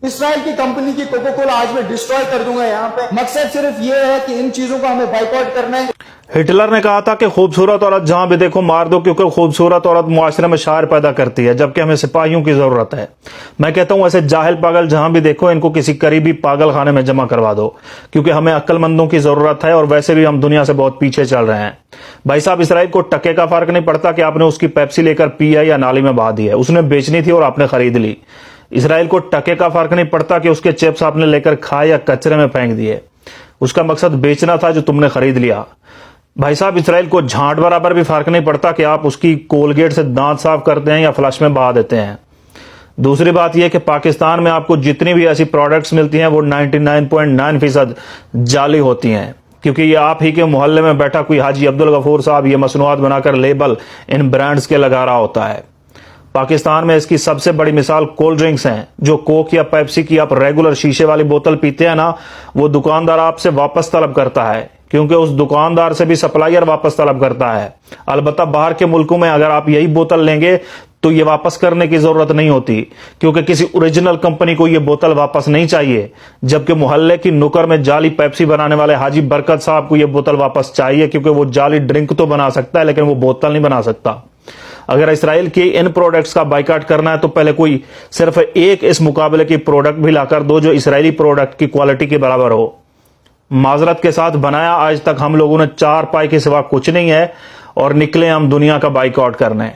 اسرائیل کی کمپنی کی کوکو کولا آج میں ڈسٹروائے کر دوں گا یہاں پہ. مقصد صرف یہ ہے کہ ان چیزوں کو ہمیں بائیکاٹ کرنا ہے. ہٹلر نے کہا تھا کہ خوبصورت عورت جہاں بھی دیکھو مار دو، کیونکہ خوبصورت عورت معاشرے میں شعر پیدا کرتی ہے، جبکہ ہمیں سپاہیوں کی ضرورت ہے. میں کہتا ہوں ایسے جاہل پاگل جہاں بھی دیکھو ان کو کسی قریبی پاگل خانے میں جمع کروا دو، کیونکہ ہمیں عقل مندوں کی ضرورت ہے، اور ویسے بھی ہم دنیا سے بہت پیچھے چل رہے ہیں. بھائی صاحب، اسرائیل کو ٹکے کا فرق نہیں پڑتا کہ آپ نے اس کی پیپسی لے کر پی ہے یا نالی میں بہا دی ہے. اس نے بیچنی تھی اور آپ نے خرید لی. اسرائیل کو ٹکے کا فرق نہیں پڑتا کہ اس کے چپس آپ نے لے کر کھائے یا کچرے میں پھینک دیے. اس کا مقصد بیچنا تھا جو تم نے خرید لیا. بھائی صاحب، اسرائیل کو جھانٹ برابر بھی فرق نہیں پڑتا کہ آپ اس کی کولگیٹ سے دانت صاف کرتے ہیں یا فلش میں بہا دیتے ہیں. دوسری بات یہ کہ پاکستان میں آپ کو جتنی بھی ایسی پروڈکٹس ملتی ہیں وہ 99.9% جعلی ہوتی ہیں، کیونکہ یہ آپ ہی کے محلے میں بیٹھا کوئی حاجی عبدالغفور صاحب یہ مصنوعات بنا کر لیبل ان برانڈز کے لگا رہا ہوتا ہے. پاکستان میں اس کی سب سے بڑی مثال کولڈ ڈرنکس ہیں. جو کوک یا پیپسی کی آپ ریگولر شیشے والی بوتل پیتے ہیں نا، وہ دکاندار آپ سے واپس طلب کرتا ہے، کیونکہ اس دکاندار سے بھی سپلائر واپس طلب کرتا ہے. البتہ باہر کے ملکوں میں اگر آپ یہی بوتل لیں گے تو یہ واپس کرنے کی ضرورت نہیں ہوتی، کیونکہ کسی اوریجنل کمپنی کو یہ بوتل واپس نہیں چاہیے، جبکہ محلے کی نکر میں جعلی پیپسی بنانے والے حاجی برکت صاحب کو یہ بوتل واپس چاہیے، کیونکہ وہ جعلی ڈرنک تو بنا سکتا ہے لیکن وہ بوتل نہیں بنا سکتا. اگر اسرائیل کی ان پروڈکٹس کا بائیکاٹ کرنا ہے تو پہلے کوئی صرف ایک اس مقابلے کی پروڈکٹ بھی لا کر دو جو اسرائیلی پروڈکٹ کی کوالٹی کے برابر ہو. معذرت کے ساتھ بنایا آج تک ہم لوگوں نے 4 پائے کے سوا کچھ نہیں ہے، اور نکلے ہم دنیا کا بائیکاٹ کرنے.